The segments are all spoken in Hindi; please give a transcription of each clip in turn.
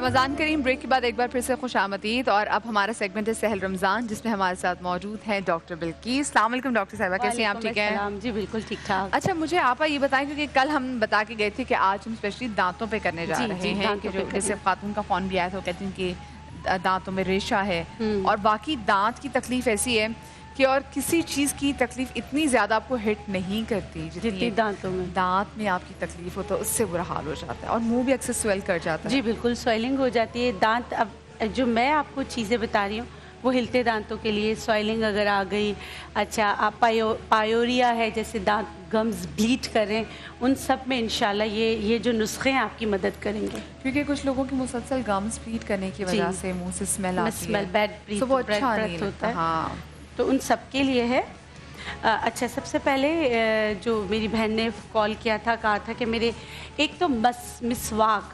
रमज़ान करीम ब्रेक के बाद एक बार फिर से खुश आमदीद। और अब हमारा सेगमेंट है सहल रमज़ान, जिसमें हमारे साथ मौजूद हैं डॉक्टर बिल्कीस। अस्सलाम वालेकुम डॉक्टर साहिबा, कैसी हैं आप? ठीक हैं जी बिल्कुल ठीक ठाक। अच्छा, मुझे आप ये बताएं, क्योंकि कल हम बता के गए थे कि आज हम स्पेशली दांतों पे करने जा रहे हैं कि जो जैसे खातून का फ़ोन भी आया था, वो कहती हैं कि दांतों में रेशा है और बाकी दांत की तकलीफ ऐसी है कि और किसी चीज़ की तकलीफ इतनी ज़्यादा आपको हिट नहीं करती जितनी दांतों में। दांत में आपकी तकलीफ हो तो उससे बुरा हाल हो जाता है और मुंह भी अक्सर स्वेल कर जाता है। जी बिल्कुल, स्वेलिंग हो जाती है दांत। अब जो मैं आपको चीज़ें बता रही हूँ वो हिलते दांतों के लिए, स्वेलिंग अगर आ गई, अच्छा आप पायोरिया है, जैसे दांत गम्स ब्लीड करें, उन सब में इंशाल्लाह ये जो नुस्खे हैं आपकी मदद करेंगे। क्योंकि कुछ लोगों की मुसलसल गम्स ब्लीड करने की वजह से मुंह से स्मेल आती है, बैड ब्रीथ, तो वो अच्छा नहीं होता है। हाँ, तो उन सब के लिए है। अच्छा, सबसे पहले जो मेरी बहन ने कॉल किया था, कहा था कि मेरे एक तो मिसवाक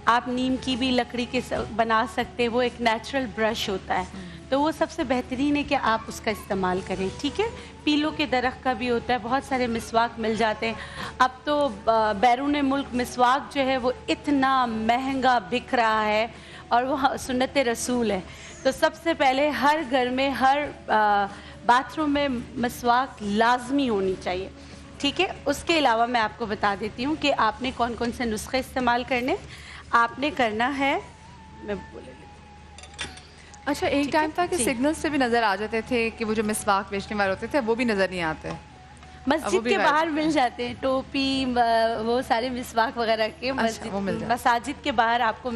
आप नीम की भी लकड़ी के बना सकते हैं, वो एक नेचुरल ब्रश होता है, तो वो सबसे बेहतरीन है कि आप उसका इस्तेमाल करें। ठीक है, पीलो के दरख्त का भी होता है, बहुत सारे मिसवाक मिल जाते हैं। अब तो बैरून मुल्क मिसवाक जो है वो इतना महंगा बिक रहा है और वो सुन्नत रसूल है। तो सबसे पहले हर घर में, हर बाथरूम में मिसवाक लाजमी होनी चाहिए। ठीक है, उसके अलावा मैं आपको बता देती हूँ कि आपने कौन कौन से नुस्खे इस्तेमाल करने। आपने करना है, मैं बोल लेती हूँ। अच्छा, एक टाइम था कि सिग्नल्स से भी नज़र आ जाते थे कि वो जो मिसवाक बेचने वाले होते थे वो भी नज़र नहीं आते। मस्जिद के बाहर मिल जाते हैं, टोपी, वो सारे मिसवाक वगैरह के मसाजिद के बाहर आपको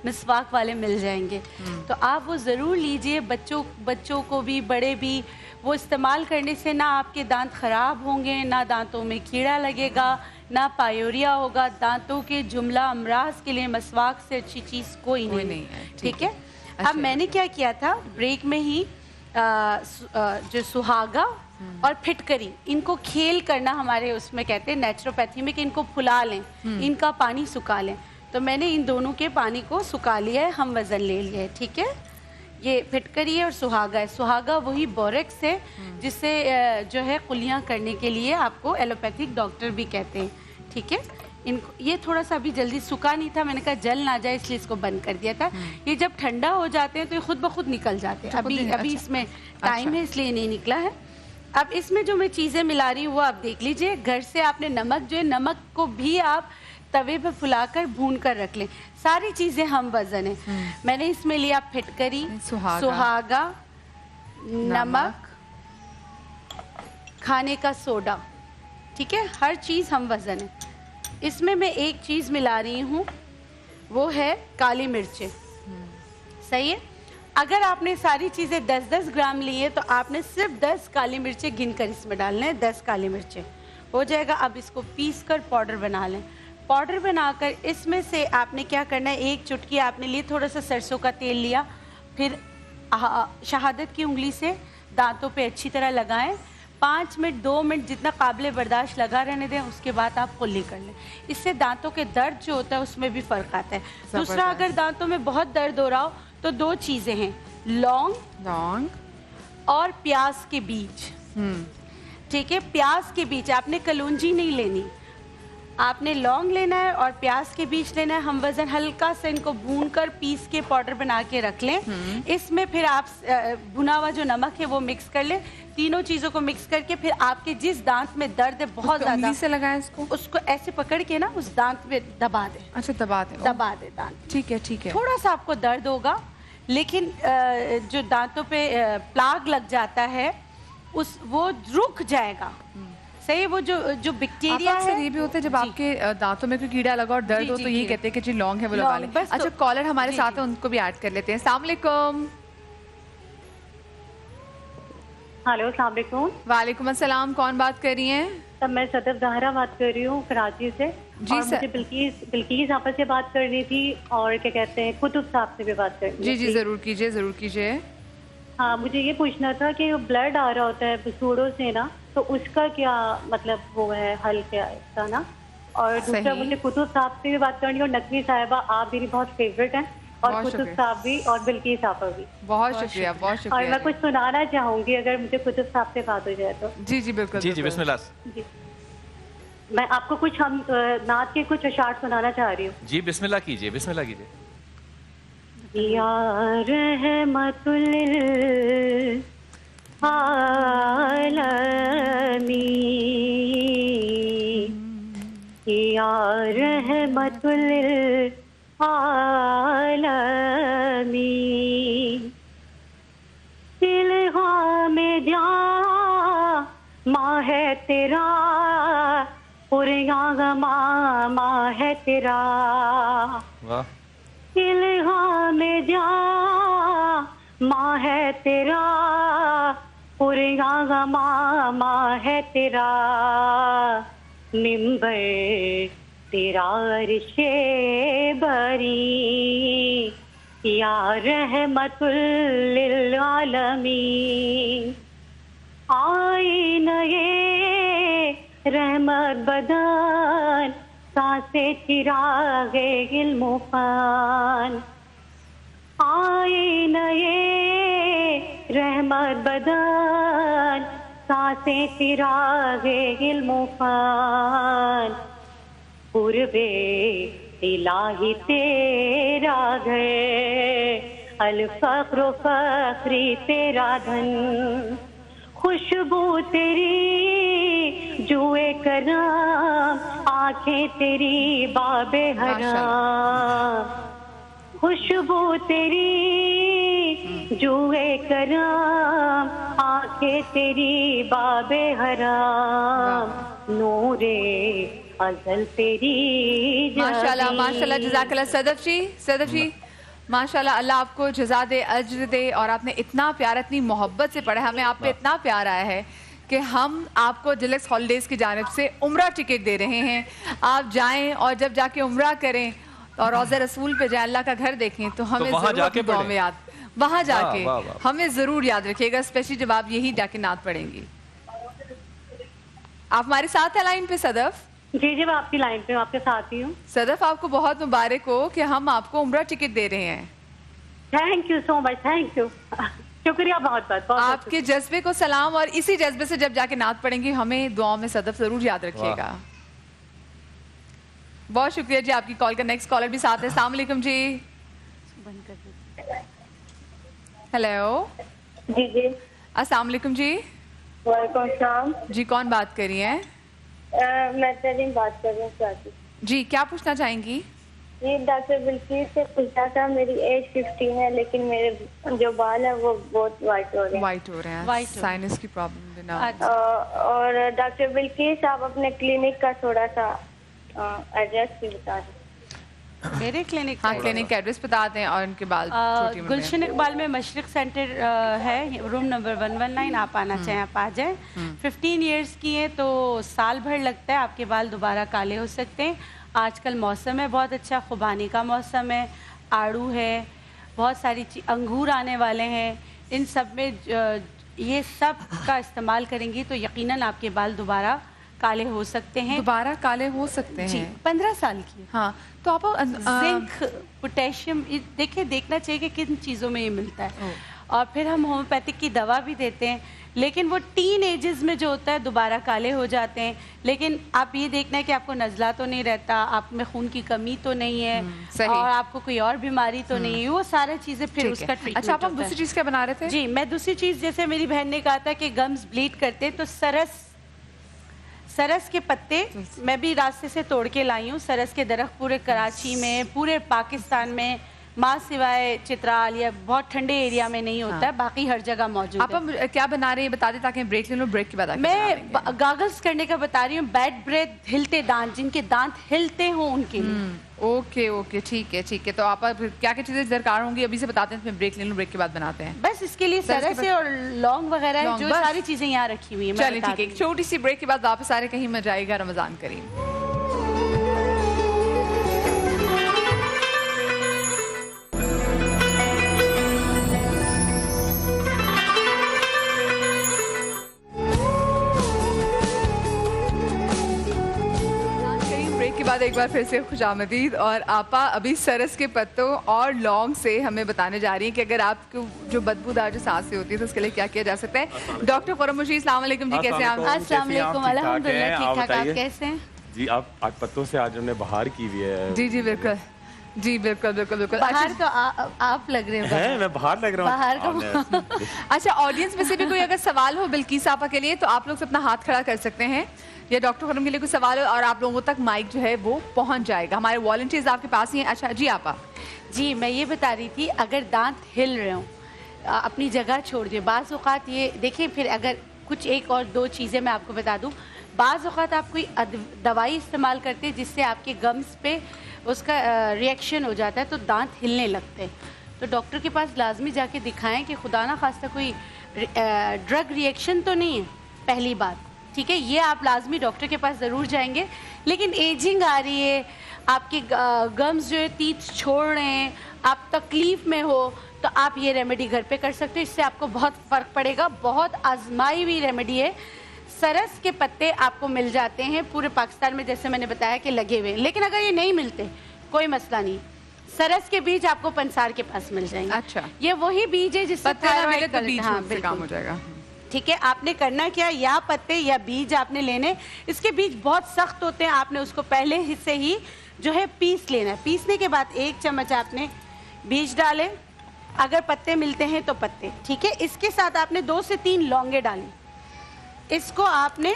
मिसवाक वाले मिल जाएंगे, तो आप वो ज़रूर लीजिए। बच्चों को भी, बड़े भी, वो इस्तेमाल करने से ना आपके दांत ख़राब होंगे, ना दांतों में कीड़ा लगेगा, ना पायोरिया होगा। दांतों के जुमला अमराज के लिए मिसवाक से अच्छी चीज़ कोई नहीं है। ठीक है। अब मैंने क्या किया था, ब्रेक में ही जो सुहागा और फिटकरी, इनको खेल करना हमारे उसमें कहते हैं नेचुरोपैथी में, कि इनको फुला लें, इनका पानी सुखा लें। तो मैंने इन दोनों के पानी को सुखा लिया है, हम वज़न ले लिया है। ठीक है, ये फिटकरी है और सुहागा है। सुहागा वही बोरेक्स है जिससे जो है कुलियाँ करने के लिए आपको एलोपैथिक डॉक्टर भी कहते हैं। ठीक है, इनको ये थोड़ा सा अभी जल्दी सूखा नहीं था, मैंने कहा जल ना जाए इसलिए इसको बंद कर दिया था। ये जब ठंडा हो जाते हैं तो ये खुद ब खुद निकल जाते हैं। अभी इसमें टाइम है इसलिए नहीं निकला है। अब इसमें जो मैं चीज़ें मिला रही हूँ वो आप देख लीजिए। घर से आपने नमक, जो है नमक को भी आप तवे पे फुलाकर भून कर रख लें। सारी चीज़ें हम वज़न है। मैंने इसमें लिया फिटकरी, सुहागा, नमक, खाने का सोडा। ठीक है, हर चीज़ हम वज़न है। इसमें मैं एक चीज़ मिला रही हूँ, वो है काली मिर्चें। सही है, अगर आपने सारी चीज़ें 10-10 ग्राम ली है तो आपने सिर्फ 10 काली मिर्चें गिन कर इसमें डालना है। 10 काली मिर्चें हो जाएगा। अब इसको पीस कर पाउडर बना लें। पाउडर बनाकर इसमें से आपने क्या करना है, एक चुटकी आपने ली, थोड़ा सा सरसों का तेल लिया, फिर शहादत की उंगली से दांतों पे अच्छी तरह लगाएं। 5 मिनट 2 मिनट जितना काबिल बर्दाश्त लगा रहने दें, उसके बाद आप कुल्ली कर लें। इससे दांतों के दर्द जो होता है उसमें भी फ़र्क आता है। दूसरा, अगर दांतों में बहुत दर्द हो रहा हो तो 2 चीज़ें हैं, लौंग और प्याज के बीज। ठीक है, प्याज के बीज, आपने कलौंजी नहीं लेनी, आपने लौंग लेना है और प्याज के बीज लेना है। हम वज़न हल्का सा इनको भूनकर पीस के पाउडर बना के रख लें। इसमें फिर आप भुना हुआ जो नमक है वो मिक्स कर लें। तीनों चीज़ों को मिक्स करके फिर आपके जिस दांत में दर्द है बहुत ज़्यादा से लगाएं इसको, उसको ऐसे पकड़ के ना उस दांत में दबा दें। अच्छा, दबा दे दांत। ठीक है, ठीक है। थोड़ा सा आपको दर्द होगा, लेकिन जो दांतों पे प्लाग लग जाता है वो रुक जाएगा। सही, वो जो बैक्टीरिया है, ये भी होता है जब आपके दांतों में कोई कीड़ा लगा और दर्द हो तो ये कहते हैं कि जी लौंग है वो लगा लें। अच्छा, कॉलर हमारे साथ है, उनको भी ऐड कर लेते हैं। अस्सलाम वालेकुम। हेलो, अस्सलाम वालेकुम। वालेकुम अस्सलाम, कौन बात कर रही हैं? तब मैं सदफ ज़हरा बात कर रही हूँ कराची से। जी सर। मुझे बिल्कीस आपस से बात करनी थी और क्या कहते हैं कुतुब साहब से भी बात करनी थी। जी ज़रूर कीजिए, ज़रूर कीजिए। हाँ, मुझे ये पूछना था कि ब्लड आ रहा होता है बसूड़ों से ना, तो उसका क्या मतलब वो है, हल क्या है इसका ना। और दूसरा, मुझे कुतुब साहब से भी बात करनी है और नकवी साहिबा, आप मेरी बहुत फेवरेट हैं, और कुतुब साहब भी और बिल्कीस साहबा भी। बहुत शुक्रिया, बहुत शुक्रिया। और मैं कुछ सुनाना चाहूँगी अगर मुझे कुतुब साहब से बात हो जाए तो। जी बिल्कुल। जी बिस्मिल्लाह। जी, मैं आपको कुछ नात के कुछ अशार सुनाना चाह रही हूँ। जी बिस्मिल्लाह कीजिए, बिस्मिल्लाह कीजिए। या रहमतुल लिल आलमीन, या रहमतुल लिल आलमीन। इल्हामे जा माँ है तेरा, माँ है तेरा। इल्हामे जा माँ है तेरा, माँ है तेरा। मिंबर तेरा अर्शे बरी, या रहमतुल लिल आलमीन। आई नये रहमत बदन, सांसे चिरागे गिलमुफान। आई नये रहमत बदन, सांसे चिरागे गिलमुफान। पूर्वे इलाही तेरा घर, अल फख्र फख्री तेरा धन। खुशबू तेरी जुए करम, आंखें तेरी बाबे हराम। खुशबू तेरी जुए करम, आंखें तेरी बाबे हराम। नूरे अज़ल तेरी माशाल्लाह माशाल्लाह, जज़ाकल्लाह सदफ जी माशाल्लाह। अल्लाह आपको जज़ा दे, अज्र दे। और आपने इतना प्यार, इतनी मोहब्बत से पढ़ा, हमें आप पे इतना प्यार आया है कि हम आपको डिलक्स हॉलीडेज़ की जानिब से उम्रा टिकट दे रहे हैं। आप जाएं और जब जाके उम्रा करें और रोज़ा रसूल पे जाएं, अल्लाह का घर देखें, तो हमें ज़रूर दुआ में याद, वहाँ जाके हमें ज़रूर याद रखिएगा, स्पेशली जब आप यही जाके नात पढ़ेंगी। आप हमारे साथ है लाइन पे सदफ? जी जी, मैं आपकी लाइन पे आपके साथ ही हूँ। सदफ, आपको बहुत मुबारक हो कि हम आपको उम्रा टिकट दे रहे हैं। Thank you so much, thank you, शुक्रिया बहुत बहुत। आपके जज्बे को सलाम, और इसी जज्बे से जब जाके नात पढ़ेंगी हमें दुआ में सदफ जरूर याद रखिएगा। बहुत शुक्रिया जी आपकी कॉल का। नेक्स्ट कॉलर भी साथ है। अस्सलाम वालेकुम जी। हेलो जी जी, अस्सलाम वालेकुम जी। वालेकुम अस्सलाम जी, कौन बात कर रही हैं? मैं तरीन बात कर रही हूँ कराची। जी, क्या पूछना चाहेंगी? जी, डॉक्टर बिल्किस से पूछा था। मेरी एज 50 है, लेकिन मेरे जो बाल है वो बहुत वाइट हो रहे हैं। वाइट हो रहे हैं, साइनस की प्रॉब्लम ना। और डॉक्टर बिल्किस, आप अपने क्लिनिक का थोड़ा सा एड्रेस भी बता दें। मेरे क्लिनिक, हाँ, क्लिनिक का एड्रेस बता दें। और उनके बाल गुलशन इकबाल में मशरक सेंटर है, रूम नंबर 119। आप आना चाहें आप आ जाएं। 15 इयर्स की हैं तो साल भर लगता है आपके बाल दोबारा काले हो सकते हैं। आजकल मौसम है बहुत अच्छा, खुबानी का मौसम है, आड़ू है, बहुत सारी अंगूर आने वाले हैं। इन सब में ये सब का इस्तेमाल करेंगी तो यकीनन आपके बाल दोबारा काले हो सकते हैं। दोबारा काले हो सकते हैं जी, 15 साल की। हाँ, तो आप जिंक, पोटेशियम देखिए, देखना चाहिए कि किन चीज़ों में ये मिलता है। और फिर हम होम्योपैथिक की दवा भी देते हैं, लेकिन वो टीन एजेस में जो होता है दोबारा काले हो जाते हैं। लेकिन आप ये देखना है कि आपको नज़ला तो नहीं रहता, आप में खून की कमी तो नहीं है, और आपको कोई और बीमारी तो नहीं है। वो सारी चीज़ें फिर उसका ट्रीटमेंट। अच्छा, आप दूसरी चीज़ क्या बना रहे थे? जी, मैं दूसरी चीज़, जैसे मेरी बहन ने कहा था कि गम्स ब्लीड करते, तो सरस के पत्ते मैं भी रास्ते से तोड़ के लाई हूँ। सरस के दरख्त पूरे कराची में, पूरे पाकिस्तान में, माँ सिवाय चित्राल या बहुत ठंडे एरिया में नहीं होता है, बाकी हर जगह मौजूद है। आप क्या बना रहे हैं बता दें ताकि ब्रेक ले लो। ब्रेक के बाद मैं गागल्स करने का बता रही हूँ। बैड ब्रेथ, हिलते दांत, जिनके दांत हिलते हों उनके लिए। ओके ओके, ठीक है ठीक है। तो आप क्या क्या चीज़ें दरकार होंगी अभी से बताते हैं, फिर ब्रेक ले लूँ, ब्रेक के बाद बनाते हैं। बस इसके लिए सरस है और लौंग वगैरह जो सारी चीज़ें यहाँ रखी हुई हैं। चलिए ठीक है, एक छोटी सी ब्रेक के बाद वापस आ रहे, कहीं मत जाएगा, रमज़ान करीम। बाद एक बार फिर से खुशामदीद। और आपा अभी सरस के पत्तों और लौंग से हमें बताने जा रही हैं कि अगर आपको जो बदबूदार जो सांसें होती है तो उसके लिए क्या किया जा सकता है। डॉक्टर खुरमुशी, अस्सलाम वालेकुम जी, कैसे हैं आप? अस्सलाम वालेकुम, अल्हम्दुलिल्लाह ठीक ठाक। आप कैसे हैं जी? आप आज पत्तों से आज हमने बहार की हुई है। जी जी बिल्कुल। जी बिल्कुल बिल्कुल बिल्कुल। बाहर तो आप लग रहे हैं, मैं बाहर लग रहा हूँ बाहर का। अच्छा, ऑडियंस में से भी कोई अगर सवाल हो बिल्किस आपा के लिए तो आप लोग अपना हाथ खड़ा कर सकते हैं, या डॉक्टर खनम के लिए कोई सवाल हो और आप लोगों तक माइक जो है वो पहुंच जाएगा। हमारे वॉलंटियर्स आपके पास ही हैं। अच्छा जी आपा। जी मैं ये बता रही थी, अगर दांत हिल रहे हो अपनी जगह छोड़ दिए। बाज़ औक़ात ये देखिए, फिर अगर कुछ एक और दो चीज़ें मैं आपको बता दूं, बाज़ औक़ात आप कोई दवाई इस्तेमाल करते हैं जिससे आपके गम्स पे उसका रिएक्शन हो जाता है तो दांत हिलने लगते हैं। तो डॉक्टर के पास लाजमी जाके दिखाएं कि खुदा ना खास्ता कोई ड्रग रिएक्शन तो नहीं है, पहली बात, ठीक है। ये आप लाजमी डॉक्टर के पास ज़रूर जाएंगे। लेकिन एजिंग आ रही है, आपके गम्स जो है टीथ छोड़ रहे हैं, आप तकलीफ़ में हो, तो आप ये रेमेडी घर पे कर सकते हो। इससे आपको बहुत फ़र्क पड़ेगा। बहुत आजमाई हुई रेमेडी है। सरस के पत्ते आपको मिल जाते हैं पूरे पाकिस्तान में, जैसे मैंने बताया कि लगे हुए। लेकिन अगर ये नहीं मिलते कोई मसला नहीं, सरस के बीज आपको पंसार के पास मिल जाएंगे। अच्छा, ये वही बीज है जिससे काम हो जाएगा। ठीक है, आपने करना क्या, या पत्ते या बीज आपने लेने। इसके बीज बहुत सख्त होते हैं, आपने उसको पहले हिस्से ही जो है पीस लेना है। पीसने के बाद 1 चम्मच आपने बीज डाले, अगर पत्ते मिलते हैं तो पत्ते, ठीक है। इसके साथ आपने 2 से 3 लौंगे डाली। इसको आपने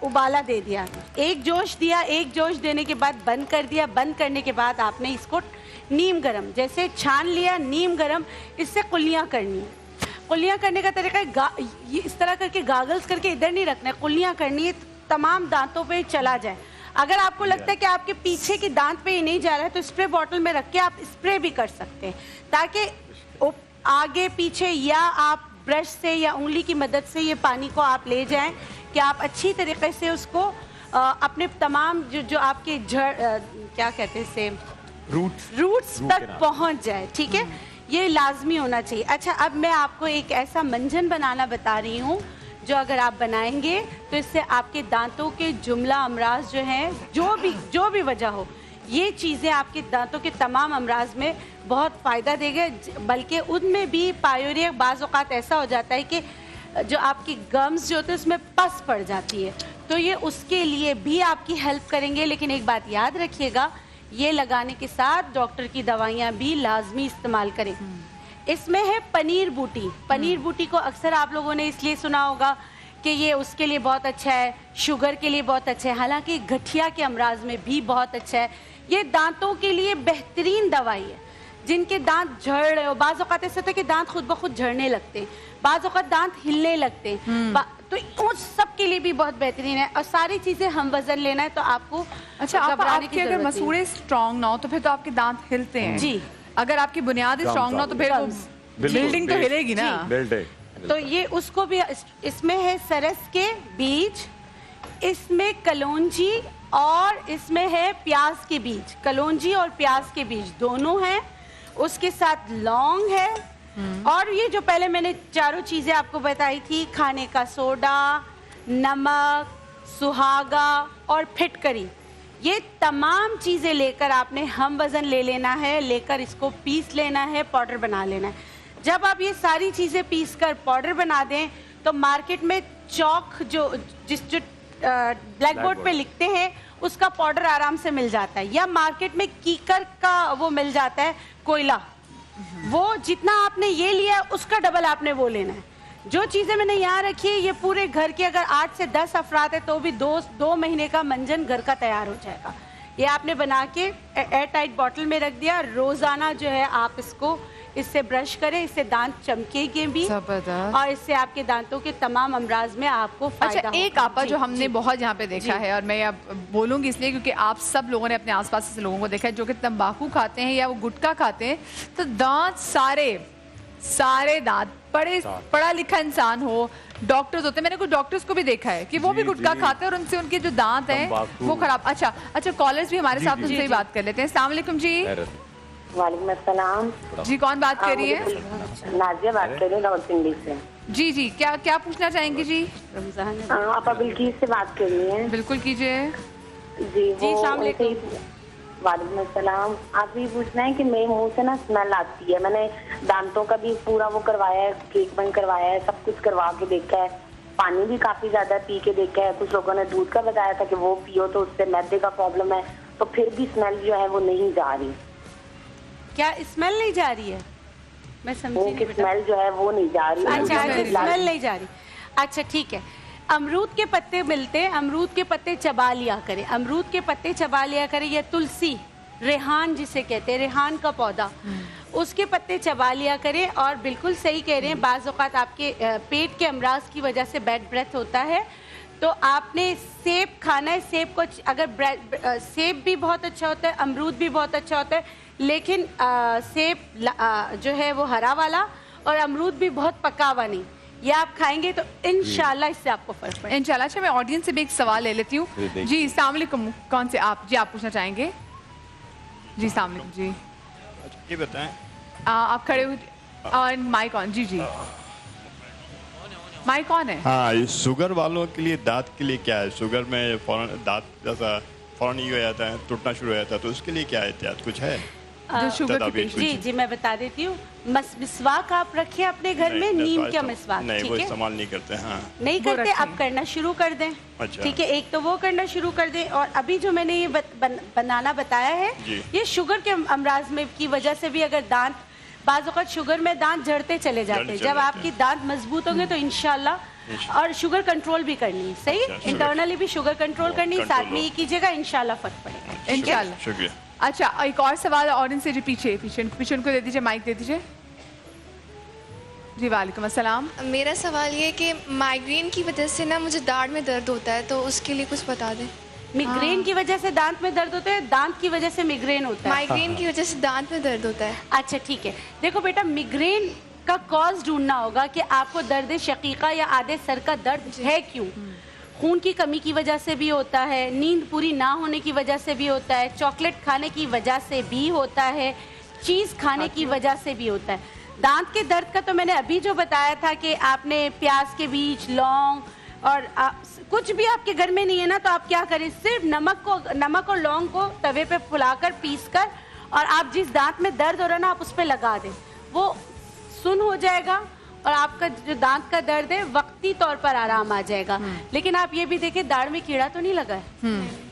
उबाला दे दिया, एक जोश दिया, एक जोश देने के बाद बंद कर दिया। बंद करने के बाद आपने इसको नीम गरम जैसे छान लिया, नीम गरम, इससे कुल्लियाँ करनी है। कुल्लियाँ करने का तरीका है ये इस तरह करके गागल्स करके इधर नहीं रखना है, कुल्लियाँ करनी है, तमाम दांतों पे चला जाए। अगर आपको लगता है कि आपके पीछे की दांत पे ये नहीं जा रहा है तो स्प्रे बॉटल में रख के आप स्प्रे भी कर सकते हैं, ताकि आगे पीछे या आप ब्रश से या उंगली की मदद से ये पानी को आप ले जाएं कि आप अच्छी तरीके से उसको अपने तमाम जो आपके क्या कहते हैं से रूट्स तक पहुंच जाए, ठीक है। ये लाजमी होना चाहिए। अच्छा, अब मैं आपको एक ऐसा मंजन बनाना बता रही हूँ जो अगर आप बनाएंगे तो इससे आपके दांतों के जुमला अमराज जो हैं, जो भी वजह हो, ये चीज़ें आपके दांतों के तमाम अमराज में बहुत फ़ायदा देगा। बल्कि उनमें भी पायोरिया बाज़ औक़ात ऐसा हो जाता है कि जो आपकी गम्स जो होते हैं उसमें पस पड़ जाती है, तो ये उसके लिए भी आपकी हेल्प करेंगे। लेकिन एक बात याद रखिएगा, ये लगाने के साथ डॉक्टर की दवाइयाँ भी लाजमी इस्तेमाल करें। इसमें है पनीर बूटी। पनीर बूटी को अक्सर आप लोगों ने इसलिए सुना होगा कि ये उसके लिए बहुत अच्छा है, शुगर के लिए बहुत अच्छा है, हालांकि गठिया के अमराज में भी बहुत अच्छा है। ये दांतों के लिए बेहतरीन दवाई है। जिनके दांत झड़ रहे हो, बाज़ औक़ात ऐसा होता है कि दांत खुद ब खुद झड़ने लगते हैं, बाज़ औक़ात दांत हिलने लगते हैं, तो उन सब के लिए भी बहुत बेहतरीन है। और सारी चीज़ें हम वजन लेना है तो आपको अच्छा, आपके अगर मसूड़े स्ट्रॉन्ग ना हो तो फिर तो आपके दांत हिलते हैं जी। अगर आपकी बुनियाद स्ट्रॉन्ग ना हो तो फिर बिल्डिंग तो हिलेगी ना। तो ये उसको भी, इसमें है सरस के बीज, इसमें कलौंजी और इसमें है प्याज के बीज। कलौंजी और प्याज के बीज दोनों हैं, उसके साथ लौंग है, और ये जो पहले मैंने चारों चीजें आपको बताई थी, खाने का सोडा, नमक, सुहागा और फिटकरी, ये तमाम चीजें लेकर आपने हम वजन ले लेना है, लेकर इसको पीस लेना है, पाउडर बना लेना है। जब आप ये सारी चीजें पीस कर पाउडर बना दें तो मार्केट में चौक जो ब्लैक बोर्ड पे लिखते हैं उसका पाउडर आराम से मिल जाता है, या मार्केट में कीकर का वो मिल जाता है, कोयला। वो जितना आपने ये लिया है उसका डबल आपने वो लेना है। जो चीजें मैंने यहाँ रखी है, ये पूरे घर के अगर 8 से 10 अफराद है तो भी 2 महीने का मंजन घर का तैयार हो जाएगा। ये आपने बना के एयर टाइट बॉटल में रख दिया। रोजाना जो है आप इसको इससे ब्रश करें, इससे दांत चमकेंगे भी और इससे आपके दांतों के तमाम अमराज में आपको फायदा। अच्छा, एक आपा जो हमने बहुत यहाँ पे देखा है, और मैं अब बोलूँगी इसलिए क्योंकि आप सब लोगों ने अपने आसपास से लोगों को देखा है जो कि तंबाकू खाते हैं या वो गुटखा खाते हैं, तो दांत सारे दांत, पढ़ा लिखा इंसान हो, डॉक्टर्स होते हैं, मैंने कुछ डॉक्टर्स को भी देखा है कि वो भी गुटखा खाते हैं और उनसे उनके जो दांत हैं वो खराब। अच्छा, कॉलर्स भी हमारे साथ उनसे ही बात कर लेते हैं। अस्सलाम वालेकुम जी। वालेकुम अस्सलाम जी, कौन बात कर रही है? नाजिया बात कर रही हूँ रावलपिंडी से। जी, क्या पूछना चाहेंगी जी? आप बिल्किस से बात कर रही हैं? बिल्कुल कीजिए जी। वालेकुम अस्सलाम। आप ये पूछना है कि मेरे मुंह से ना स्मेल आती है। मैंने दांतों का भी पूरा वो करवाया है, ट्रीटमेंट करवाया है, सब कुछ करवा के देखा है, पानी भी काफी ज्यादा पी के देखा है। कुछ लोगों ने दूध का बताया था कि वो पियो तो उससे मैदे का प्रॉब्लम है, तो फिर भी स्मेल जो है वो नहीं जा रही। क्या स्मेल नहीं जा रही है? मैं समझी नहीं बेटा। स्मेल जो है वो नहीं जा रही। अच्छा, स्मेल नहीं जा रही। अच्छा ठीक है, अमरूद के पत्ते मिलते हैं, अमरूद के पत्ते चबा लिया करें, अमरूद के पत्ते चबा लिया करें, या तुलसी, रेहान जिसे कहते हैं, रेहान का पौधा, उसके पत्ते चबा लिया करें। और बिल्कुल सही कह रहे हैं, बाज़ औक़ात आपके पेट के अमराज की वजह से बैड ब्रेथ होता है, तो आपने सेब खाना है। सेब को अगर सेब भी बहुत अच्छा होता है, अमरूद भी बहुत अच्छा होता है, लेकिन सेब जो है वो हरा वाला और अमरूद भी बहुत पका हुआ नहीं, ये आप खाएंगे तो इंशाल्लाह इससे आपको फर्क पड़ेगा इंशाल्लाह। अच्छा, मैं ऑडियंस से भी एक सवाल ले लेती हूँ। जी अस्सलाम वालेकुम, कौन से आप? जी आप पूछना चाहेंगे? जी अस्सलाम वालेकुम। जी ये बताएं, आप खड़े हुए, माइक ऑन। जी जी माइक ऑन है। हाँ, ये शुगर वालों के लिए दांत के लिए क्या है? शुगर में फौरन दांत जैसा फौरन ये हो जाता है, टूटना शुरू हो जाता है, तो उसके लिए क्या एहतियात कुछ है? जो शुगर की जी जी मैं बता देती हूँ। मिसवाक आप रखिए अपने घर में, नीम का मिसवाक। नहीं, वो इस्तेमाल नहीं करते। हाँ, नहीं करते, अब करना शुरू कर दें। अच्छा। ठीक है, एक तो वो करना शुरू कर दें, और अभी जो मैंने ये बनाना बताया है, ये शुगर के अमराज में की वजह से भी, अगर दांत बाज़ औक़ात शुगर में दांत झड़ते चले जाते हैं, जब आपकी दांत मजबूत होंगे तो इंशाल्लाह, और शुगर कंट्रोल भी करनी है, सही, इंटरनली भी शुगर कंट्रोल करनी है, साथ में ये कीजिएगा, इंशाल्लाह फर्क पड़ेगा इंशाल्लाह। शुक्रिया। अच्छा, एक और सवाल ऑडियंस से, पीछे पीछे उनको दे दीजिए, माइक दे दीजिए। जी वालेकुम अस्सलाम। मेरा सवाल ये है कि माइग्रेन की वजह से ना मुझे दाढ़ में दर्द होता है, तो उसके लिए कुछ बता दें। मिग्रेन की वजह से दांत में दर्द होता है, दांत की वजह से मिग्रेन होता है? माइग्रेन की वजह से दांत में दर्द होता है। अच्छा ठीक है, देखो बेटा, मिग्रेन का कॉज ढूंढना होगा कि आपको दर्द शकीका या आधे सर का दर्द है क्यों। खून की कमी की वजह से भी होता है, नींद पूरी ना होने की वजह से भी होता है, चॉकलेट खाने की वजह से भी होता है, चीज़ खाने की वजह से भी होता है। दांत के दर्द का तो मैंने अभी जो बताया था कि आपने प्याज के बीज, लौंग, और कुछ भी आपके घर में नहीं है ना, तो आप क्या करें, सिर्फ नमक और लौंग को तवे पे फुलाकर पीसकर, और आप जिस दांत में दर्द हो रहा है ना, आप उस पर लगा दें, वो सुन हो जाएगा, और आपका जो दांत का दर्द है वक्ती तौर पर आराम आ जाएगा। लेकिन आप ये भी देखिए, दाढ़ में कीड़ा तो नहीं लगा है,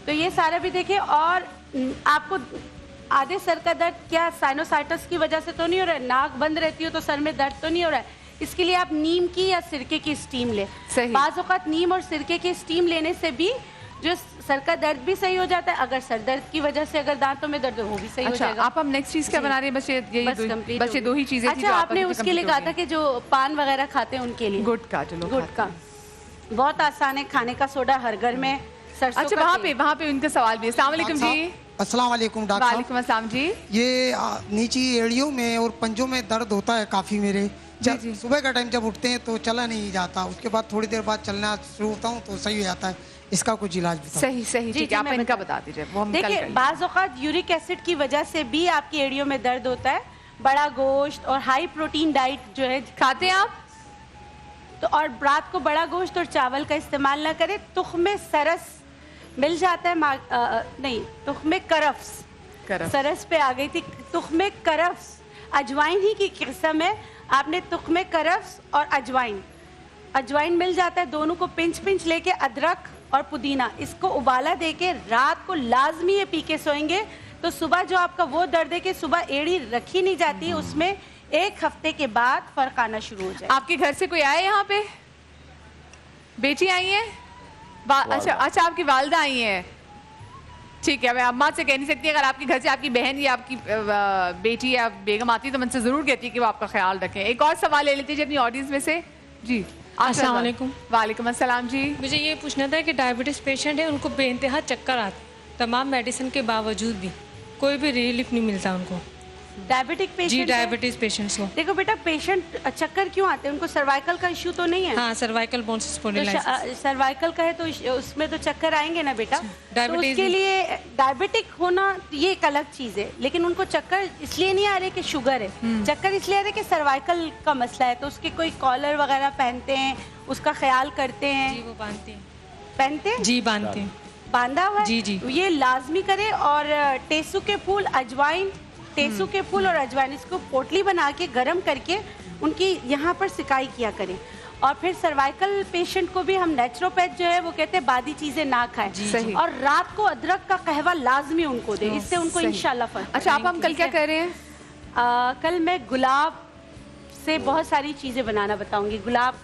तो ये सारा भी देखिए। और आपको आधे सर का दर्द क्या साइनोसाइटिस की वजह से तो नहीं हो रहा है? नाक बंद रहती हो तो सर में दर्द तो नहीं हो रहा है? इसके लिए आप नीम की या सिरके की स्टीम लें। बाज़ औक़ात नीम और सिरके की स्टीम लेने से भी जो सर का दर्द भी सही हो जाता है। अगर सर दर्द की वजह से अगर दांतों में दर्द हो, वो भी सही हो जाएगा। आप हम नेक्स्ट चीज़ क्या बना रहे हैं? बस दो ही चीज़ें। अच्छा, आपने उसके लिए कहा था कि जो पान वगैरह खाते हैं उनके लिए गुटखा, गुटखा बहुत आसान है, खाने का सोडा हर घर में, सरसों अच्छा, वहाँ पे उनका सवाल भी है। अस्सलाम वालेकुम जी। अस्सलाम वालेकुम डॉक्टर साहब। वालेकुम अस्सलाम जी। ये नीची एड़ियों में और पंजों में दर्द होता है काफ़ी मेरे। जब सुबह का टाइम जब उठते हैं तो चला नहीं जाता, उसके बाद थोड़ी देर बाद चलना शुरू होता हूँ तो सही हो जाता है। इसका कुछ इलाज बताओ। सही ठीक है, आप इनका बता दीजिए। देखिए, बाज़ औक़ात यूरिक एसिड की वजह से भी आपकी एड़ियों में दर्द होता है। बड़ा गोश्त और हाई प्रोटीन डाइट जो है खाते हैं आप, तो और रात को बड़ा गोश्त और चावल का इस्तेमाल ना करें। तुख्मे सरस मिल जाता है, नहीं, तुख्मे करफ्स, सरस पे आ गई थी, तुख्मे करफ्स अजवाइन ही की किस्म है। आपने तुख्मे करफ्स और अजवाइन मिल जाता है, दोनों को पिंच लेके, अदरक और पुदीना, इसको उबाला देके रात को लाजमी ये पी के सोएंगे, तो सुबह जो आपका वो दर्द है कि सुबह एड़ी रखी नहीं जाती, उसमें 1 हफ्ते के बाद फर्क आना शुरू हो जाए। आपके घर से कोई आए यहाँ पे? बेटी आई है? अच्छा, आपकी वालदा आई है, ठीक है। मैं अम्मा से कह नहीं सकती, अगर आपके घर से आपकी बहन या आपकी बेटी या बेगम आती है तो मुझसे ज़रूर कहती है कि वो आपका ख्याल रखें। एक और सवाल ले लेती है अपनी ऑडियंस में से। जी अस्सलाम वालेकुम। वालेकुम अस्सलाम जी। मुझे ये पूछना था कि डायबिटीज़ पेशेंट है, उनको बेइंतहा चक्कर आते, तमाम मेडिसिन के बावजूद भी कोई भी रिलीफ नहीं मिलता उनको। Diabetic patient? जी, डायबिटीज पेशेंट्स को। देखो बेटा, पेशेंट चक्कर क्यों आते हैं? उनको सर्वाइकल का इशू तो नहीं है? हाँ, सर्वाइकल बोन स्पॉन्डिलाइटिस। सर्वाइकल का है तो उसमें तो चक्कर आएंगे ना बेटा। तो उसके लिए डायबिटिक होना ये एक अलग चीज है, लेकिन उनको चक्कर इसलिए नहीं आ रहे कि शुगर है, चक्कर इसलिए आ रहे कि सर्वाइकल का मसला है। तो उसके कोई कॉलर वगैरह पहनते हैं, उसका ख्याल करते हैं? जी, वो बांधते हैं। पहनते हैं? जी, बांधते हैं। बांधा हुआ है? जी। ये लाजमी करे। और टेसू के फूल, अजवाइन, टेसू के फूल और अजवाइन, इसको पोटली बना के गर्म करके उनकी यहाँ पर सिकाई किया करें। और फिर सर्वाइकल पेशेंट को भी हम नेचुरोपैथ जो है वो कहते हैं बादी चीजें ना खाएं, और रात को अदरक का कहवा लाजमी उनको दे, इससे उनको इंशाल्लाह फर्क। अच्छा, आप हम कल क्या कर रहे हैं? कल मैं गुलाब से बहुत सारी चीजें बनाना बताऊंगी। गुलाब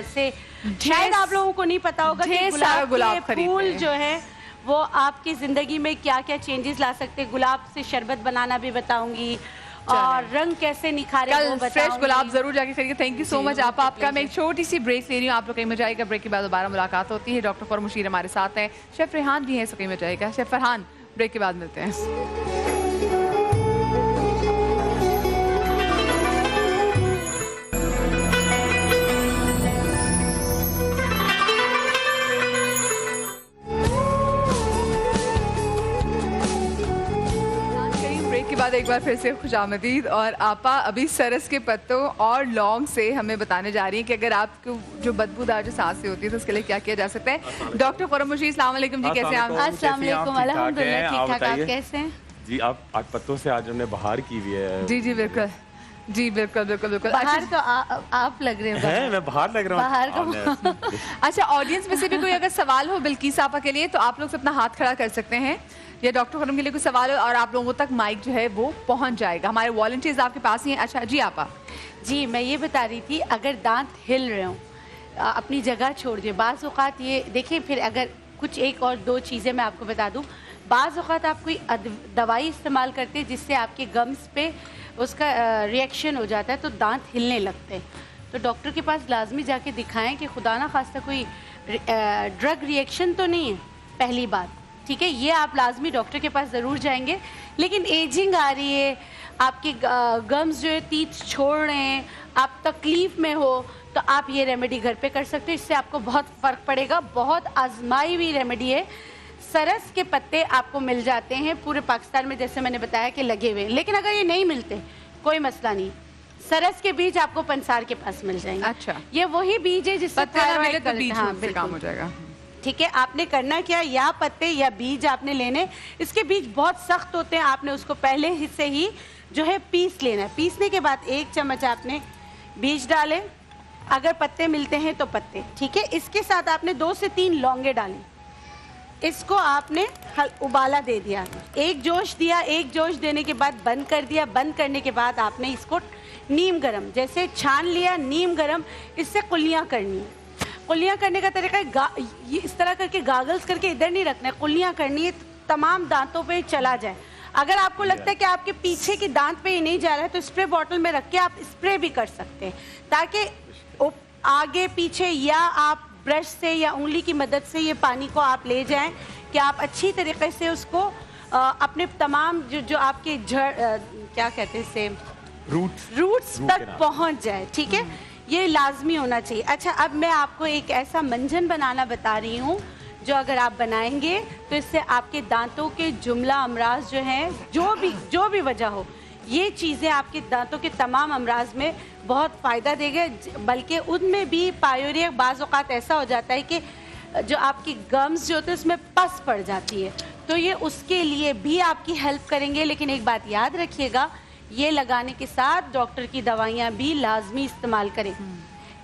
से शायद आप लोगों को नहीं पता होगा कि गुलाब के फूल जो है वो आपकी जिंदगी में क्या क्या चेंजेस ला सकते हैं। गुलाब से शरबत बनाना भी बताऊंगी और रंग कैसे निखारे वो बताऊंगी। फ्रेश गुलाब जरूर जाके करिए। थैंक यू सो मच आपका। मैं एक छोटी सी ब्रेक ले रही हूँ, आप लोग कहीं में जाएगा। ब्रेक के बाद दोबारा मुलाकात होती है। डॉक्टर फॉर मुशीर हमारे साथ हैं, शेफ फरहान भी हैं, सो कहीं में जाएगा। शेफ फरहान, ब्रेक के बाद मिलते हैं। बाद एक बार फिर से खुशामदीद। और आपा अभी सरस के पत्तों और लौंग से हमें बताने जा रही हैं कि अगर आपको जो बदबूदार जो सांसें होती है तो उसके लिए क्या किया जा सकता है। डॉक्टर फॉरम मुशीर, अस्सलाम वालेकुम जी, कैसे हैं आप? अस्सलाम वालेकुम, अल्हम्दुलिल्लाह ठीक ठाक। आप कैसे हैं जी? आप पत्तों से आज हमने बाहर की हुई है। जी जी बिल्कुल, जी बिल्कुल बिल्कुल बिल्कुल। बाहर तो आप लग रहे हैं। मैं बाहर लग रहा हूँ। अच्छा, ऑडियंस में से भी कोई अगर सवाल हो बिल्किस आपा के लिए तो आप लोग अपना हाथ खड़ा कर सकते हैं, या डॉक्टर फॉरम के लिए कोई सवाल हो और आप लोगों तक माइक जो है वो पहुंच जाएगा। हमारे वॉलंटियर्स आपके पास ही हैं। अच्छा जी आपा। जी मैं ये बता रही थी, अगर दांत हिल रहे हों अपनी जगह छोड़ दिए। बाज़ औक़ात ये देखिए, फिर अगर कुछ एक और दो चीज़ें मैं आपको बता दूं। बाज़ औक़ात आप कोई दवाई इस्तेमाल करते हैं जिससे आपके गम्स पे उसका रिएक्शन हो जाता है तो दांत हिलने लगते हैं, तो डॉक्टर के पास लाजमी जाके दिखाएं कि खुदा ना खास्ता कोई ड्रग रिएक्शन तो नहीं है, पहली बात। ठीक है, ये आप लाजमी डॉक्टर के पास ज़रूर जाएंगे। लेकिन एजिंग आ रही है, आपके गम्स जो है तीत छोड़ रहे हैं, आप तकलीफ़ में हो, तो आप ये रेमेडी घर पे कर सकते हो। इससे आपको बहुत फ़र्क पड़ेगा। बहुत आजमाई हुई रेमेडी है। सरस के पत्ते आपको मिल जाते हैं पूरे पाकिस्तान में, जैसे मैंने बताया कि लगे हुए हैं। लेकिन अगर ये नहीं मिलते कोई मसला नहीं, सरस के बीज आपको पंसार के पास मिल जाएंगे। अच्छा, ये वही बीज है जिससे काम हो जाएगा। ठीक है, आपने करना क्या, या पत्ते या बीज आपने लेने। इसके बीज बहुत सख्त होते हैं, आपने उसको पहले हिस्से ही जो है पीस लेना है। पीसने के बाद 1 चम्मच आपने बीज डाले, अगर पत्ते मिलते हैं तो पत्ते। ठीक है, इसके साथ आपने 2 से 3 लौंगे डाले। इसको आपने उबाला दे दिया, एक जोश दिया। एक जोश देने के बाद बंद कर दिया। बंद करने के बाद आपने इसको नीम गरम, जैसे छान लिया नीम गरम, इससे कुल्लियाँ करनी है। कुल्लियाँ करने का तरीका ये इस तरह करके गागल्स करके इधर नहीं रखना है, कुल्लियाँ करनी है, तमाम दांतों पे चला जाए। अगर आपको लगता है कि आपके पीछे के दांत पे ये नहीं जा रहा है तो स्प्रे बॉटल में रख के आप स्प्रे भी कर सकते हैं, ताकि आगे पीछे या आप ब्रश से या उंगली की मदद से ये पानी को आप ले जाएं कि आप अच्छी तरीके से उसको अपने तमाम जो आपके क्या कहते हैं इसे रूट्स तक पहुंच जाए। ठीक है, ये लाजमी होना चाहिए। अच्छा, अब मैं आपको एक ऐसा मंजन बनाना बता रही हूँ जो अगर आप बनाएंगे तो इससे आपके दांतों के जुमला अमराज जो हैं, जो भी वजह हो, ये चीज़ें आपके दांतों के तमाम अमराज में बहुत फ़ायदा देगा। बल्कि उनमें भी पायोरिया बाज़ औक़ात ऐसा हो जाता है कि जो आपकी गम्स जो होते हैं उसमें पस पड़ जाती है, तो ये उसके लिए भी आपकी हेल्प करेंगे। लेकिन एक बात याद रखिएगा, ये लगाने के साथ डॉक्टर की दवाइयाँ भी लाजमी इस्तेमाल करें।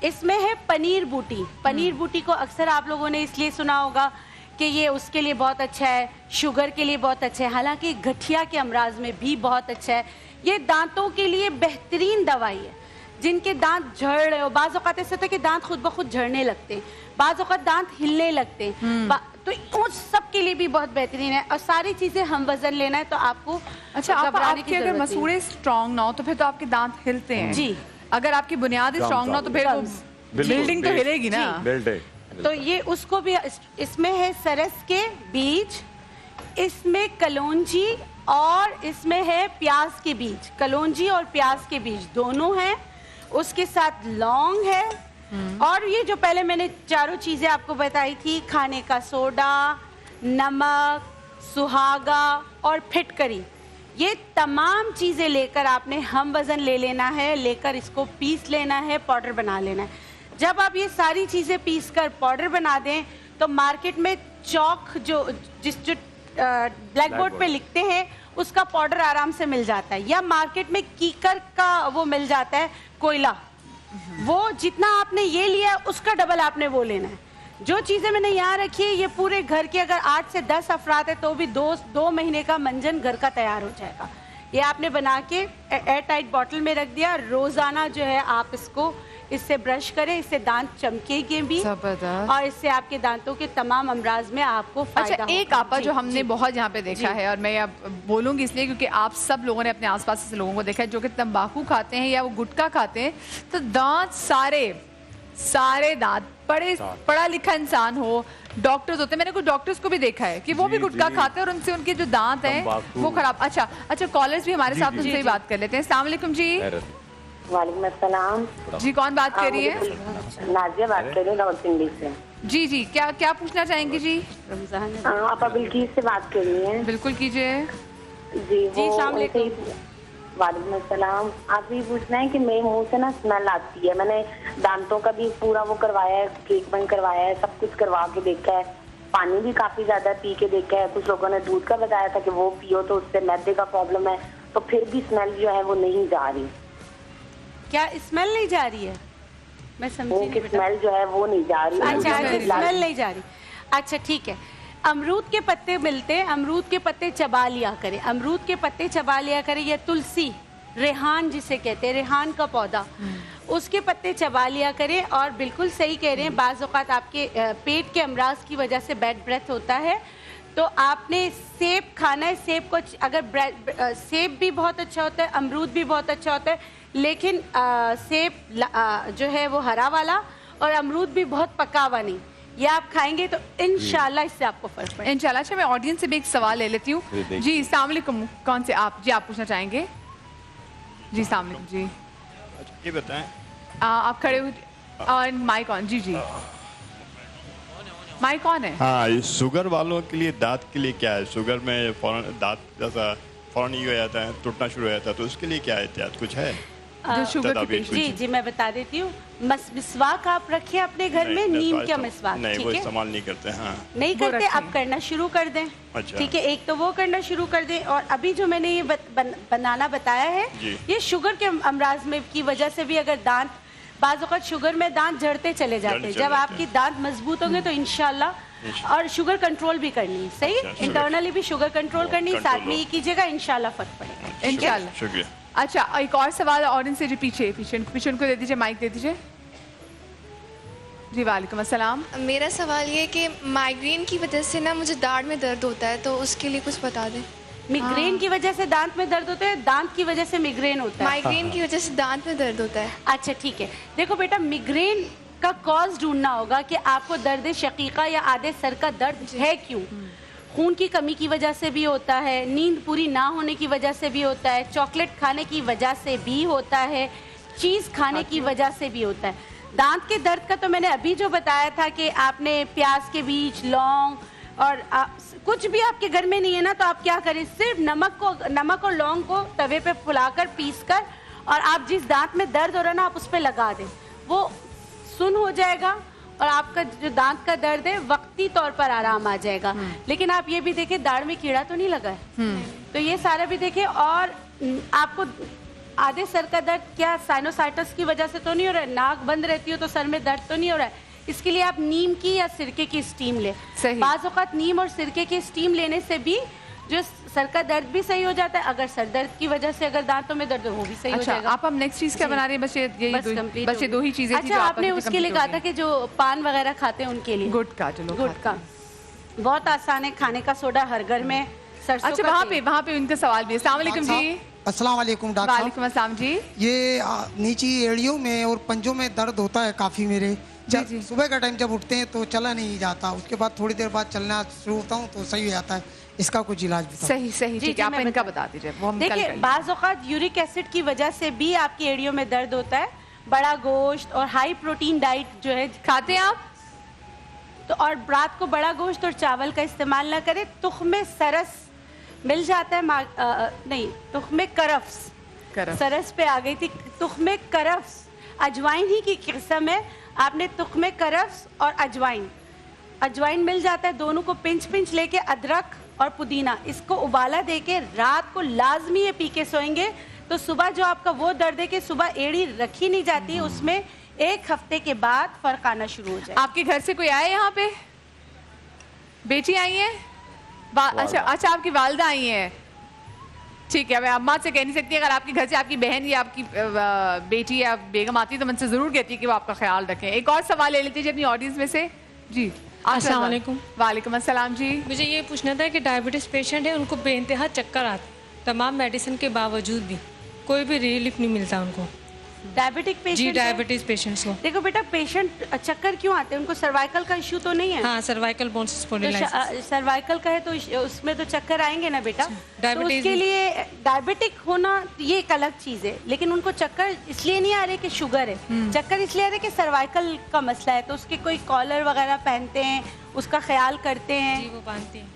इसमें है पनीर बूटी। पनीर बूटी को अक्सर आप लोगों ने इसलिए सुना होगा कि ये उसके लिए बहुत अच्छा है, शुगर के लिए बहुत अच्छा है, हालांकि गठिया के अमराज में भी बहुत अच्छा है। ये दांतों के लिए बेहतरीन दवाई है। जिनके दांत झड़ रहे हो, बाज़ औक़ात ऐसा होता है कि दांत खुद ब खुद झड़ने लगते हैं, बाज़ औक़ात दांत हिलने लगते हैं, तो उस सब के लिए भी बहुत बेहतरीन है। और सारी चीज़ें हम वजन लेना है तो आपको अच्छा आपके अगर मसूड़े स्ट्रॉन्ग ना हो तो फिर तो आपके दांत हिलते हैं जी। अगर आपकी बुनियाद स्ट्रॉन्ग ना हो तो फिर बिल्डिंग तो हिलेगी ना। तो ये उसको भी, इसमें है सरस के बीज, इसमें कलौंजी और इसमें है प्याज के बीज। कलौंजी और प्याज के बीज दोनों हैं, उसके साथ लौंग है, और ये जो पहले मैंने चारों चीजें आपको बताई थी, खाने का सोडा, नमक, सुहागा और फिटकरी, ये तमाम चीजें लेकर आपने हम वजन ले लेना है, लेकर इसको पीस लेना है, पाउडर बना लेना है। जब आप ये सारी चीजें पीस कर पाउडर बना दें तो मार्केट में चौक जो ब्लैक बोर्ड पे लिखते हैं उसका पाउडर आराम से मिल जाता है, या मार्केट में कीकर का वो मिल जाता है, कोयला, वो जितना आपने ये लिया उसका डबल आपने वो लेना है। जो चीजें मैंने यहाँ रखी है ये पूरे घर के अगर 8 से 10 अफराद है तो भी 2 महीने का मंजन घर का तैयार हो जाएगा। ये आपने बना के एयर टाइट बॉटल में रख दिया। रोजाना जो है आप इसको इससे ब्रश करें, इससे दांत चमकेंगे भी और इससे आपके दांतों के तमाम अमराज में आपको फायदा अच्छा, एक आपा जो हमने बहुत यहाँ पे देखा है, और मैं अब बोलूँगी इसलिए क्योंकि आप सब लोगों ने अपने आसपास से लोगों को देखा है जो कि तंबाकू खाते हैं या वो गुटखा खाते हैं, तो दांत सारे दांत, पढ़ा लिखा इंसान हो, डॉक्टर्स होते हैं, मैंने कुछ डॉक्टर्स को भी देखा है कि वो भी गुटखा खाते हैं और उनसे उनके जो दांत हैं वो खराब। अच्छा कॉलर्स भी हमारे साथ, उनसे ही बात कर लेते हैं। अस्सलाम वालेकुम जी। वालेकुम अस्सलाम जी, कौन बात कर रही है? नाजिया बात कर रही हूँ रावलपिंडी से। जी, क्या पूछना चाहेंगी जी? आप बिल्किस से बात कर रही हैं? बिल्कुल कीजिए जी। वालेकुम अस्सलाम। आप ये पूछना है कि मेरे मुंह से ना स्मेल आती है। मैंने दांतों का भी पूरा वो करवाया है, ट्रीटमेंट करवाया है, सब कुछ करवा के देखा है, पानी भी काफी ज्यादा पी के देखा है। कुछ लोगों ने दूध का बताया था कि वो पियो तो उससे मैदे का प्रॉब्लम है, तो फिर भी स्मेल जो है वो नहीं जा रही। क्या स्मेल नहीं जा रही है? मैं समझी नहीं। स्मेल जो है वो नहीं जा रही। अच्छा, स्मेल नहीं जा रही। अच्छा ठीक है, अमरूद के पत्ते मिलते हैं, अमरूद के पत्ते चबा लिया करें, अमरूद के पत्ते चबा लिया करें, या तुलसी, रेहान जिसे कहते हैं, रेहान का पौधा, उसके पत्ते चबा लिया करें। और बिल्कुल सही कह रहे हैं, बाज़ औक़ात आपके पेट के अमराज की वजह से बैड ब्रेथ होता है, तो आपने सेब खाना है। सेब को अगर सेब भी बहुत अच्छा होता है, अमरूद भी बहुत अच्छा होता है, लेकिन सेब जो है वो हरा वाला और अमरूद भी बहुत पका हुआ नहीं, ये आप खाएंगे तो इंशाल्लाह इससे आपको फर्क पड़ेगा इंशाल्लाह। अच्छा, मैं ऑडियंस से भी एक सवाल ले लेती हूँ जी। अस्सलाम वालेकुम, कौन से आप? जी, आप पूछना चाहेंगे? जी अस्सलाम वालेकुम जी। ये बताएं आप खड़े हुए और माइक ऑन। जी माइक ऑन है। हाँ, शुगर वालों के लिए दांत के लिए क्या है? शुगर में फौरन दांत जैसा फौरन ये हो जाता है, टूटना शुरू हो जाता है, तो उसके लिए क्या एहतियात कुछ है? जो शुगर जी मैं बता देती हूँ। मिसवाक आप रखिए अपने घर में, नीम का मिसवाक। नहीं, वो इस्तेमाल नहीं करते। हाँ, नहीं करते, अब करना शुरू कर दें। अच्छा। ठीक है, एक तो वो करना शुरू कर दें, और अभी जो मैंने ये बनाना बताया है, ये शुगर के अमराज में की वजह से भी अगर दांत, बाज़ औक़ात शुगर में दांत झड़ते चले जाते हैं, जब आपकी दांत मजबूत होंगे तो इंशाल्लाह, और शुगर कंट्रोल भी करनी, सही इंटरनली भी शुगर कंट्रोल करनी, साथ में ये कीजिएगा, इंशाल्लाह फर्क पड़ेगा इंशाल्लाह। शुक्रिया। अच्छा, एक और सवाल ऑडियंस से, जो पीछे उनको दे दीजिए, माइक दे दीजिए जी। वालेकुम अस्सलाम। मेरा सवाल ये है कि माइग्रेन की वजह से ना मुझे दाढ़ में दर्द होता है, तो उसके लिए कुछ बता दें। मिग्रेन की वजह से दांत में दर्द होता है, दांत की वजह से मिग्रेन होता है? माइग्रेन की वजह से दांत में दर्द होता है। अच्छा ठीक है, देखो बेटा, मिग्रेन का कॉज ढूंढना होगा कि आपको दर्द शकीका या आधे सर का दर्द है क्यों। खून की कमी की वजह से भी होता है, नींद पूरी ना होने की वजह से भी होता है, चॉकलेट खाने की वजह से भी होता है, चीज़ खाने की वजह से भी होता है। दांत के दर्द का तो मैंने अभी जो बताया था कि आपने प्याज के बीज, लौंग, और कुछ भी आपके घर में नहीं है ना, तो आप क्या करें, सिर्फ नमक और लौंग को तवे पे फुलाकर पीसकर, और आप जिस दांत में दर्द हो रहा है ना, आप उस पर लगा दें, वो सुन हो जाएगा और आपका जो दांत का दर्द है वक्ती तौर पर आराम आ जाएगा। लेकिन आप ये भी देखें, दाढ़ में कीड़ा तो नहीं लगा है, तो ये सारा भी देखें। और आपको आधे सर का दर्द क्या साइनोसाइटिस की वजह से तो नहीं हो रहा है? नाक बंद रहती हो तो सर में दर्द तो नहीं हो रहा है? इसके लिए आप नीम की या सिरके की स्टीम लें। बाज़ औक़ात नीम और सिरके की स्टीम लेने से भी जो सर का दर्द भी सही हो जाता है। अगर सर दर्द की वजह से अगर दांतों में दर्द हो, वो भी सही हो जाएगा। आप अब नेक्स्ट चीज क्या बना रही है? बस ये दो ही चीजें। अच्छा, आपने उसके लिए कहा था कि जो पान वगैरह खाते हैं उनके लिए गुटखा, गुटखा बहुत आसान है, खाने का सोडा हर घर में, सरसों। अच्छा, वहाँ पे उनका सवाल भी। अस्सलाम वालेकुम जी। अस्सलाम वालेकुम डॉक्टर। वालेकुम अस्सलाम जी। ये नीचे एड़ियों में और पंजों में दर्द होता है काफ़ी मेरे। जब सुबह का टाइम जब उठते हैं तो चला नहीं जाता, उसके बाद थोड़ी देर बाद चलना शुरू होता हूँ तो सही हो जाता है। इसका कुछ इलाज बताओ। सही ठीक है, आप इनका बता दीजिए, वो हम कल कर लेंगे। बाज़ औक़ात यूरिक एसिड की वजह से भी आपकी एड़ियों में दर्द होता है। बड़ा गोश्त और हाई प्रोटीन डाइट जो है खाते हैं आप, तो और रात को बड़ा गोश्त और चावल का इस्तेमाल ना करें। तुख्मे सरस मिल जाता है, नहीं, तुख्मे करफ्स, सरस पे आ गई थी, तुख्मे करफ्स अजवाइन ही की किस्म है। आपने तुख्मे करफ्स और अजवाइन मिल जाता है, दोनों को पिंच लेके, अदरक और पुदीना, इसको उबाला देके रात को लाजमी ये पी के सोएंगे, तो सुबह जो आपका वो दर्द है कि सुबह एड़ी रखी नहीं जाती, उसमें 1 हफ्ते के बाद फर्क आना शुरू हो जाए। आपके घर से कोई आया यहाँ पे? बेटी आई है? अच्छा, आपकी वालदा आई है। ठीक है, मैं अम्मा से कह नहीं सकती, अगर आपके घर से आपकी बहन या आपकी बेटी या बेगम आती तो मुझसे जरूर कहती कि वो आपका ख्याल रखें। एक और सवाल ले लेते हैं अपनी ऑडियंस में से। जी अस्सलाम वालेकुम। वालेकुम अस्सलाम जी। मुझे ये पूछना था कि डायबिटीज पेशेंट है, उनको बेइंतहा चक्कर आते, तमाम मेडिसिन के बावजूद भी कोई भी रिलीफ नहीं मिलता उनको। Diabetic patient? जी डायबिटीज पेशेंट्स को। देखो बेटा, पेशेंट चक्कर क्यों आते हैं? उनको सर्वाइकल का इशू तो नहीं है? हाँ, सर्वाइकल बोन स्पॉन्डिलाइटिस। सर्वाइकल का है तो उसमें तो चक्कर आएंगे ना बेटा। तो उसके लिए डायबिटिक होना ये एक अलग चीज है, लेकिन उनको चक्कर इसलिए नहीं आ रहे कि शुगर है, चक्कर इसलिए आ रहे कि सर्वाइकल का मसला है। तो उसके कोई कॉलर वगैरह पहनते हैं, उसका ख्याल करते हैं? जी वो बांधते हैं।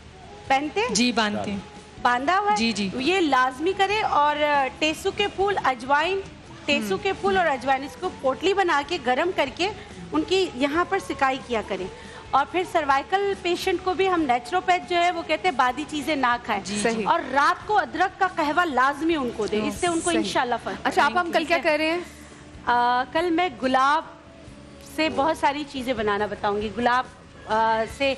पहनते हैं? जी बांधते हैं। बांधा हुआ है? जी जी। ये लाजमी करें। और टेसू के फूल, अजवाइन, टेसू के फूल और अजवाइन, इसको पोटली बना के गर्म करके उनकी यहाँ पर सिकाई किया करें। और फिर सर्वाइकल पेशेंट को भी हम नेचुरोपैथ जो है वो कहते हैं बादी चीजें ना खाएं, और रात को अदरक का कहवा लाजमी उनको दे, इससे उनको इंशाल्लाह फर्क। अच्छा, आप हम कल क्या कर रहे हैं? कल मैं गुलाब से बहुत सारी चीजें बनाना बताऊंगी। गुलाब से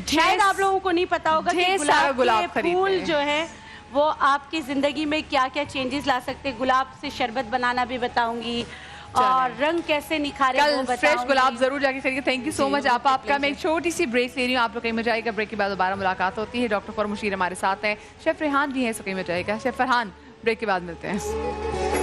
शायद आप लोगों को नहीं पता होगा कि गुलाब के फूल जो है वो आपकी जिंदगी में क्या क्या चेंजेस ला सकते हैं। गुलाब से शरबत बनाना भी बताऊंगी, और रंग कैसे निखारे वो बताऊंगी। फ्रेश गुलाब जरूर जाके खरीदिए। थैंक यू सो मच आपका। मैं एक छोटी सी ब्रेक ले रही हूँ, आप लोग कहीं में जाएगा, ब्रेक के बाद दोबारा मुलाकात होती है। डॉक्टर फॉर मुशीर हमारे साथ हैं, शेफ रेहान भी है, सो कहीं में जाएगा। शेफ फरहान, ब्रेक के बाद मिलते हैं।